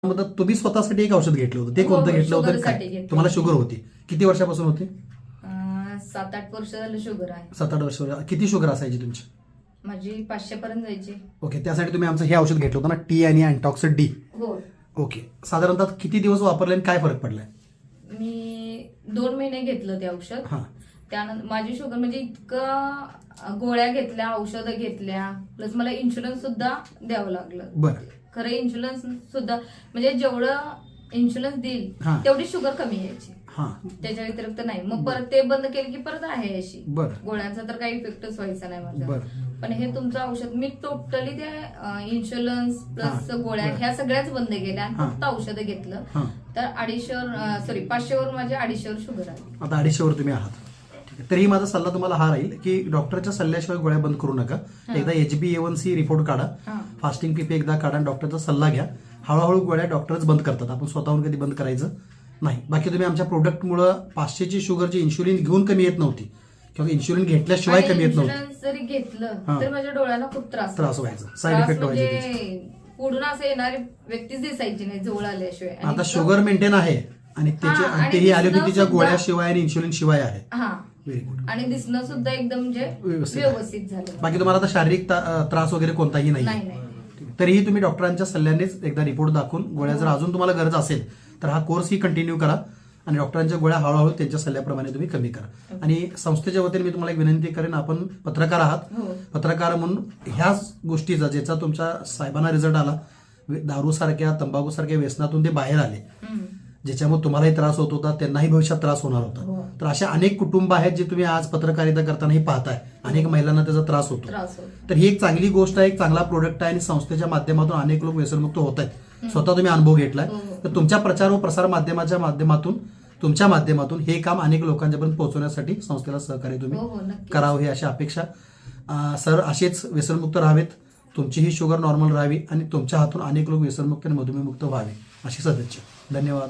मग तुम्ही स्वतःसाठी एक औषध घेतलं होतं, ते हो, कोणतं हो, घेतलं होतं? शुगरसाठी काय घेतलं. तुम्हाला शुगर होती? किती वर्षापासून होती? 7-8 वर्ष झालं शुगर आहे. 7-8 वर्ष. किती शुगर असायची तुमची? माझी 500 पर्यंत जायची. ओके, त्यासाठी तुम्ही आमचं हे औषध घेतलं होतं ना, टी आणि अँटॉक्सिड डी. हो, ओके, साधारणतः किती दिवस वापरले आणि काय फरक पडलाय? मी 2 महिने घेतलं ते औषध. हां, त्यानंतर माझी शुगर म्हणजे इतकं गोळ्या घेतल्या, औषधं घेतल्या, प्लस मला इन्शुरन्स सुद्धा द्यावं लागलं. बरं. खरं इन्शुरन्स सुद्धा म्हणजे जेवढं इन्शुरन्स देईल हां. तेवढी शुगर कमी यायची, हां, त्याच्या व्यतिरिक्त नाही. मग परत ते बंद केलं की परत आहे अशी. बरं गोळ्यांचा तर काही इफेक्टच व्हायचा नाही माझा. बरं. पण हे तुमचं औषध मी टोटली त्या इन्शुरन्स प्लस हां, गोळ्या बरं. ह्या सगळ्याच बंद केल्या आणि हां. फक्त औषधं घेतलं. हां, तर 500 वर माझ्या 250 वर शुगर आली. आता 250 वर तुम्ही आहात. ठीक आहे. तरीही माझा सल्ला तुम्हाला हा राहील की डॉक्टरच्या सल्ल्याशिवाय गोळ्या बंद करू नका. एकदा HbA1c रिपोर्ट काढा, हां. फास्टिंग पीपी एकदा काढा, डॉक्टरचा सल्ला घ्या. हळूहळू गोळ्या डॉक्टरच बंद करतात, आपण स्वतःहून कधी बंद करायचं नाही. बाकी तुम्ही आमच्या प्रोडक्टमुळं 500ची शुगरची इन्शुलिन घेऊन कमी येत नव्हती किंवा इन्शुलिन घेतल्याशिवाय कमी येत नव्हती. इन्शुरन्स जरी घेतलं हां. तर माझ्या डोळ्याला खूप त्रास व्हायचा, साईड इफेक्ट व्हायचे त्याचे. म्हणजे पुढून असं येणारी व्यक्तीच दिसायची नाही जवळ आल्याशिवाय. आणि आता इतकं- शुगर मेंटेन आहे आणि त्याची हां, आणि तेही दिसणं ॲलोपॅथीच्या सुद्धा- गोळ्याशिवाय आणि इन्शुलिन शिवाय आहे. हा, व्हेरी गुड. आणि दिसणं सुद्धा एकदम म्हणजे व्यवस्थित आहे. व्यवस्थित झालं. बाकी तुम्हाला आता शारीरिक त्रास वगैरे कोणताही नाही. नाही नाही. तरीही तुम्ही डॉक्टरांच्या सल्ल्यानेच एकदा रिपोर्ट दाखवून गोळ्या जर अजून तुम्हाला गरज असेल तर हा कोर्स ही कंटिन्यू करा आणि डॉक्टरांच्या गोळ्या हळूहळू त्यांच्या सल्ल्याप्रमाणे तुम्ही कमी करा. आणि संस्थेच्या वतीने मी तुम्हाला एक विनंती करेन, आपण पत्रकार आहात, हो. पत्रकार म्हणून ह्याच गोष्टीचा ज्याचा तुमच्या साहेबांना रिझल्ट आला, दारूसारख्या तंबाखूसारख्या व्यसनातून ते बाहेर आले, हम्म. ज्याच्यामुळे तुम्हालाही त्रास होत होता, त्यांनाही भविष्यात त्रास होणार होता. हो. तर अशा अनेक कुटुंब आहेत जे तुम्ही आज पत्रकारिता करतानाही पाहताय, अनेक महिलांना त्याचा त्रास होतो. त्रास होतो. तर ही एक चांगली गोष्ट आहे, एक चांगला प्रोडक्ट आहे आणि संस्थेच्या माध्यमातून अनेक लोक व्यसनमुक्त होत आहेत. स्वतः तुम्ही अनुभव घेतलाय. हो. तर तुमच्या प्रचार व प्रसार माध्यमाच्या माध्यमातून, तुमच्या माध्यमातून हे काम अनेक लोकांच्यापर्यंत पोहोचवण्यासाठी संस्थेला सहकार्य तुम्ही हो, हो, नक्कीच. करावं ही अशी अपेक्षा. सर असेच व्यसनमुक्त राहावेत, तुमचीही शुगर नॉर्मल राहावी आणि तुमच्या हातून अनेक लोक व्यसनमुक्त आणि मधुमेहमुक्त व्हावे अशी सदिच्छा. धन्यवाद.